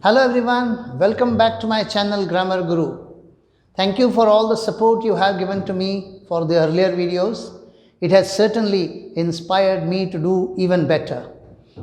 Hello everyone, welcome back to my channel Grammar Guru. Thank you for all the support you have given to me for the earlier videos. It has certainly inspired me to do even better.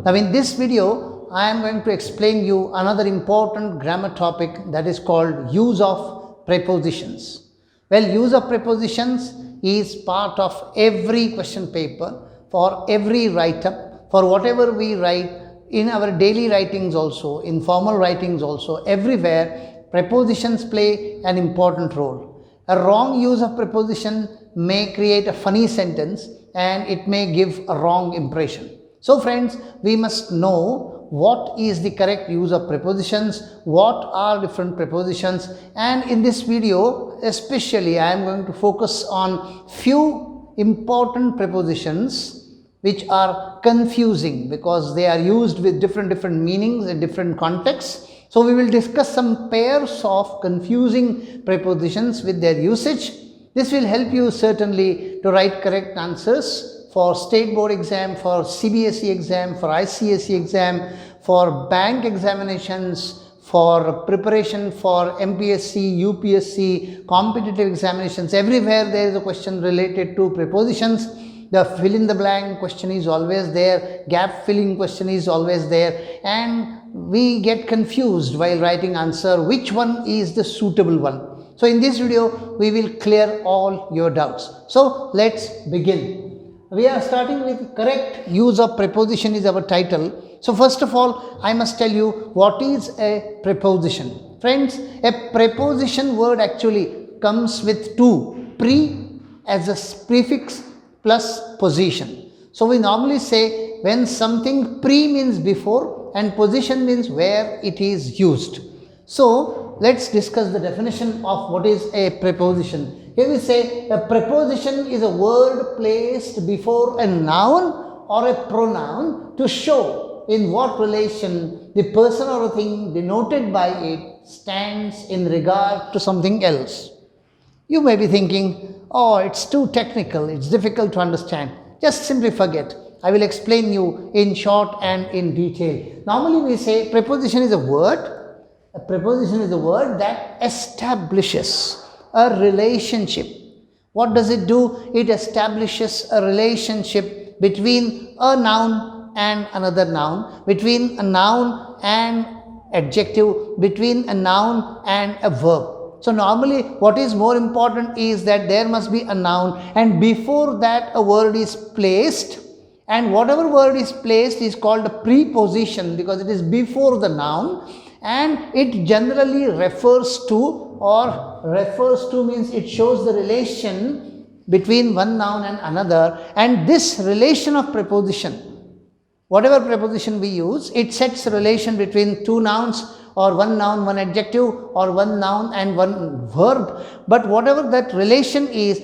Now in this video, I am going to explain you another important grammar topic that is called use of prepositions. Well, use of prepositions is part of every question paper, for every write-up, for whatever we write, in our daily writings also, in formal writings also, everywhere prepositions play an important role. A wrong use of preposition may create a funny sentence and it may give a wrong impression. So friends, we must know what is the correct use of prepositions, what are different prepositions, and in this video especially I am going to focus on few important prepositions which are confusing because they are used with different meanings in different contexts. So we will discuss some pairs of confusing prepositions with their usage. This will help you certainly to write correct answers for state board exam, for CBSE exam, for ICSE exam, for bank examinations, for preparation for MPSC, UPSC, competitive examinations. Everywhere there is a question related to prepositions. The fill in the blank question is always there, gap filling question is always there, and we get confused while writing answer which one is the suitable one. So in this video we will clear all your doubts. So let's begin. We are starting with correct use of preposition is our title. So first of all, I must tell you what is a preposition. Friends, a preposition word actually comes with two, pre as a prefix plus position. So we normally say when something pre means before and position means where it is used. So let's discuss the definition of what is a preposition. Here we say a preposition is a word placed before a noun or a pronoun to show in what relation the person or a thing denoted by it stands in regard to something else. You may be thinking, oh, it's too technical, it's difficult to understand. Just simply forget. I will explain you in short and in detail. Normally we say preposition is a word. A preposition is a word that establishes a relationship. What does it do? It establishes a relationship between a noun and another noun, between a noun and adjective, between a noun and a verb. So normally what is more important is that there must be a noun and before that a word is placed, and whatever word is placed is called a preposition because it is before the noun, and it generally refers to means it shows the relation between one noun and another, and this relation of preposition, whatever preposition we use, it sets a relation between two nouns or one noun, one adjective, or one noun and one verb. But whatever that relation is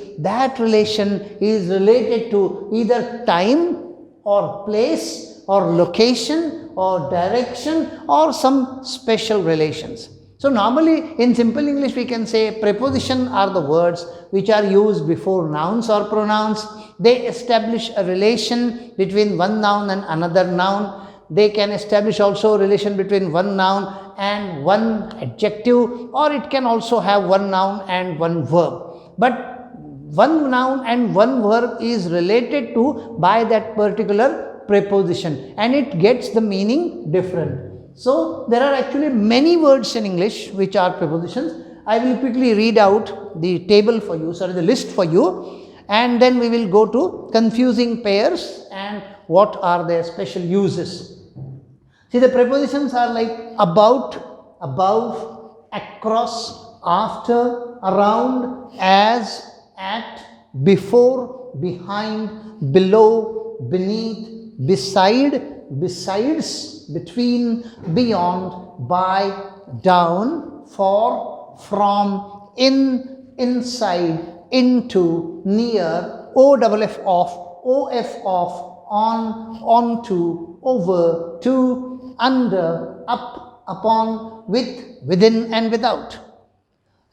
related to either time or place or location or direction or some special relations. So normally in simple English we can say preposition are the words which are used before nouns or pronouns. They establish a relation between one noun and another noun. They can establish also a relation between one noun and one adjective, or it can also have one noun and one verb. But one noun and one verb is related to by that particular preposition and it gets the meaning different. So there are actually many words in English which are prepositions. I will quickly read out the table for you, the list for you, and then we will go to confusing pairs and what are their special uses. See, the prepositions are like about, above, across, after, around, as, at, before, behind, below, beneath, beside, besides, between, beyond, by, down, for, from, in, inside, into, near, OFF off, on, onto, over, to, under, up, upon, with, within and without.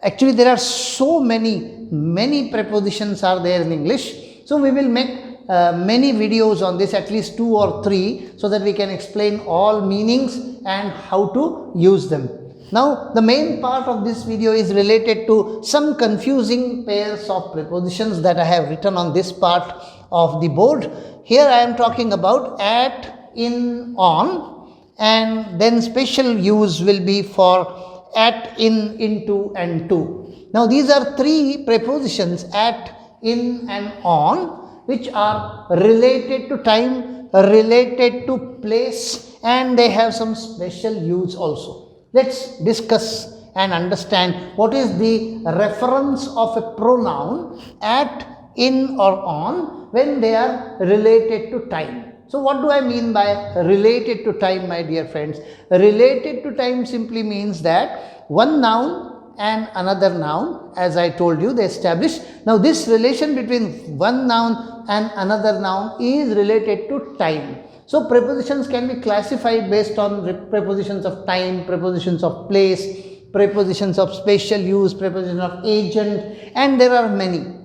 Actually there are so many prepositions are there in English. So we will make many videos on this, at least 2 or 3, so that we can explain all meanings and how to use them. Now, the main part of this video is related to some confusing pairs of prepositions that I have written on this part of the board. Here I am talking about at, in, on, and then special use will be for at, in, into and to. Now, these are 3 prepositions, at, in and on, which are related to time, related to place, and they have some special use also. Let's discuss and understand what is the reference of a pronoun at, in or on when they are related to time. So, what do I mean by related to time, my dear friends? Related to time simply means that one noun and another noun, as I told you, they establish. Now, this relation between one noun and another noun is related to time. So, prepositions can be classified based on prepositions of time, prepositions of place, prepositions of special use, preposition of agent, and there are many.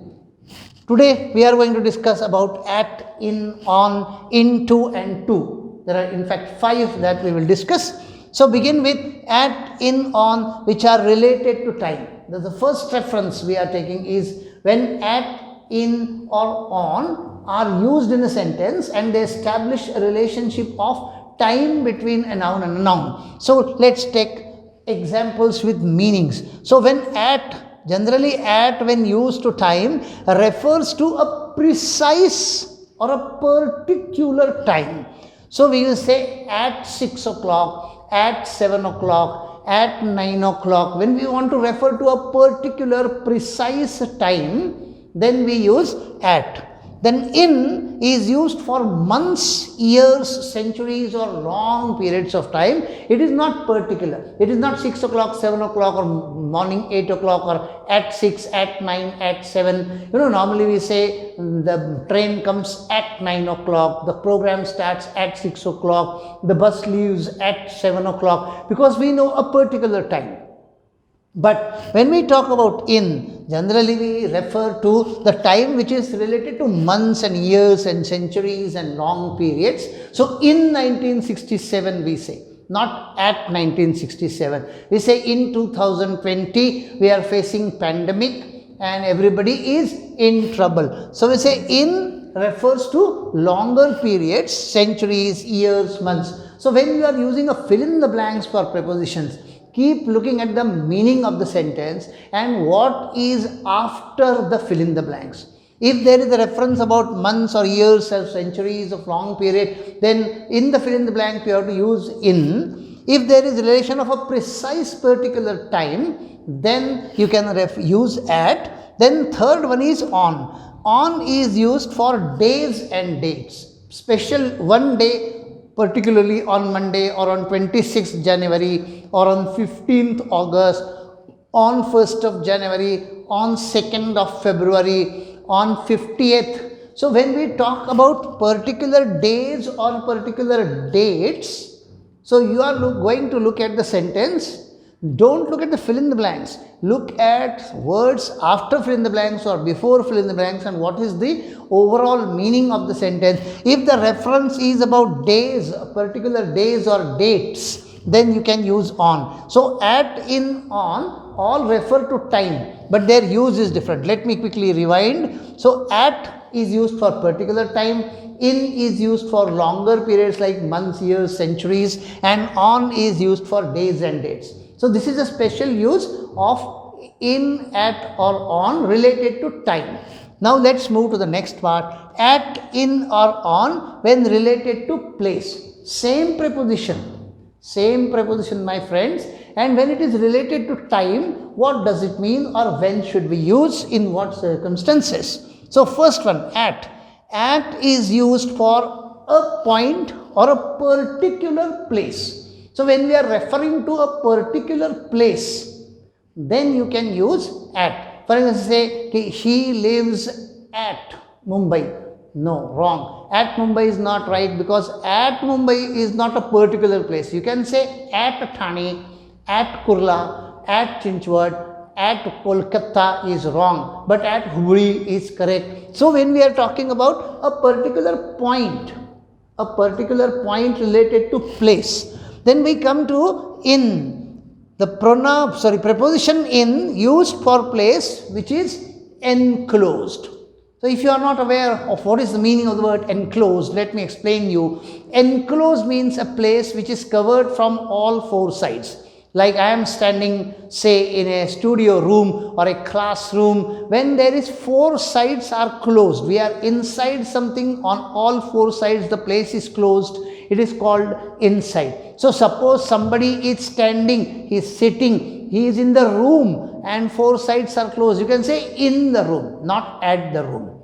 Today, we are going to discuss about at, in, on, into and to. There are in fact 5 that we will discuss. So, begin with at, in, on, which are related to time. The first reference we are taking is when at, in or on are used in a sentence and they establish a relationship of time between a noun and a noun. So, let's take examples with meanings. So, when at, generally at when used to time refers to a precise or a particular time. So, we will say at 6 o'clock, at 7 o'clock, at 9 o'clock. When we want to refer to a particular precise time, then we use at. Then in is used for months, years, centuries or long periods of time. It is not particular. It is not 6 o'clock, 7 o'clock or morning 8 o'clock or at 6, at 9, at 7. Normally we say the train comes at 9 o'clock, the program starts at 6 o'clock, the bus leaves at 7 o'clock, because we know a particular time. But when we talk about in, generally we refer to the time which is related to months and years and centuries and long periods. So, in 1967 we say, not at 1967. We say in 2020 we are facing pandemic and everybody is in trouble. So, we say in refers to longer periods, centuries, years, months. So, when you are using a fill in the blanks for prepositions, keep looking at the meaning of the sentence and what is after the fill in the blanks. If there is a reference about months or years or centuries of long period, then in the fill in the blank you have to use in. If there is relation of a precise particular time, then you can use at. Then third one is on. On is used for days and dates. Special one day, particularly on Monday or on 26th January or on 15th August, on 1st of January, on 2nd of February, on 50th. So, when we talk about particular days or particular dates, so you are going to look at the sentence. Don't look at the fill in the blanks. Look at words after fill in the blanks or before fill in the blanks and what is the overall meaning of the sentence. If the reference is about days, particular days or dates, then you can use on. So, at, in, on all refer to time, but their use is different. Let me quickly rewind. So, at is used for particular time, in is used for longer periods like months, years, centuries, and on is used for days and dates. So, this is a special use of in, at or on related to time. Now, let us move to the next part. At, in or on when related to place. Same preposition my friends, and when it is related to time, what does it mean or when should we use, in what circumstances. So, first one at. At is used for a point or a particular place. So, when we are referring to a particular place, then you can use at. For instance, say he lives at Mumbai. No, wrong. At Mumbai is not right, because at Mumbai is not a particular place. You can say at Thane, at Kurla, at Chinchwad, at Kolkata is wrong, but at Hubli is correct. So when we are talking about a particular point related to place, then we come to in. The preposition in used for place which is enclosed. So if you are not aware of what is the meaning of the word enclosed, let me explain you. Enclosed means a place which is covered from all four sides. Like I am standing, say, in a studio room or a classroom, when there is four sides are closed, we are inside something, on all four sides the place is closed, it is called inside. So suppose somebody is standing, he is sitting, he is in the room and four sides are closed, you can say in the room, not at the room.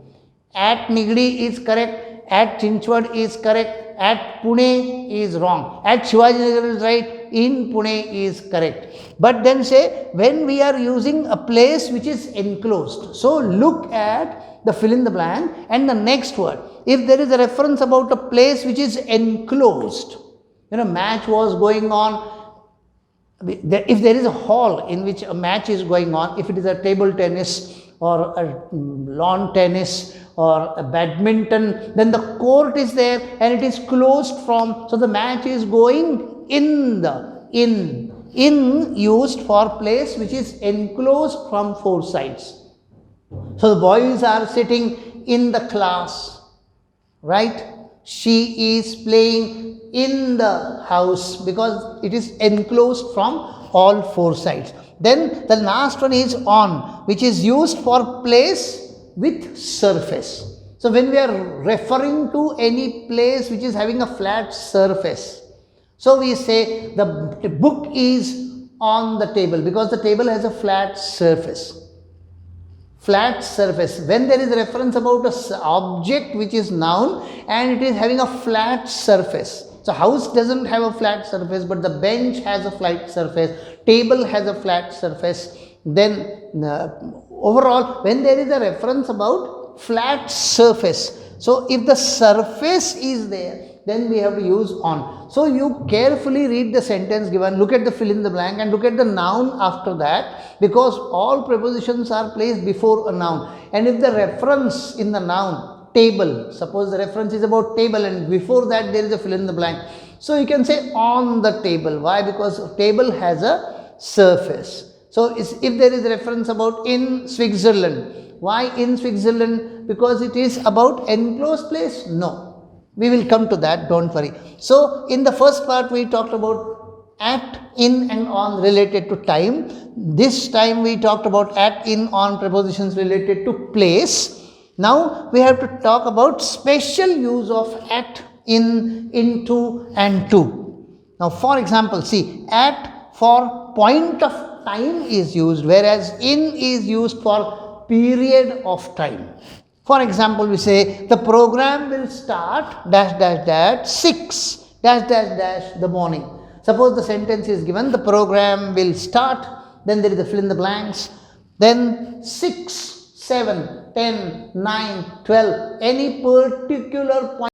At Nigdi is correct, at Chinchwad is correct, at Pune is wrong, at Shivajinagar is right, in Pune is correct. But then say when we are using a place which is enclosed, so look at the fill in the blank and the next word. If there is a reference about a place which is enclosed, match was going on, if there is a hall in which a match is going on, if it is a table tennis or a lawn tennis or a badminton, then the court is there and it is closed from, so the match is going in used for place which is enclosed from four sides. So the boys are sitting in the class, right? She is playing in the house because it is enclosed from all four sides. Then the last one is on, which is used for place with surface. So when we are referring to any place which is having a flat surface, so we say the book is on the table because the table has a flat surface. Flat surface. When there is a reference about an object which is noun and it is having a flat surface. So house doesn't have a flat surface, but the bench has a flat surface, table has a flat surface. Then overall, when there is a reference about flat surface, so if the surface is there, then we have to use on. So you carefully read the sentence given, look at the fill in the blank and look at the noun after that, because all prepositions are placed before a noun. And if the reference in the noun, table, suppose the reference is about table and before that there is a fill in the blank, so you can say on the table. Why? Because table has a surface. So if there is a reference about in Switzerland, why in Switzerland? Because it is about enclosed place? No. We will come to that, don't worry. So in the first part we talked about at, in and on related to time. This time we talked about at, in, on prepositions related to place. Now we have to talk about special use of at, in, into and to. Now for example, see, at for point of time is used, whereas in is used for period of time. For example, we say the program will start dash dash dash 6 dash dash dash the morning. Suppose the sentence is given, the program will start, then there is a fill in the blanks, then 6, 7, 10, 9, 12, any particular point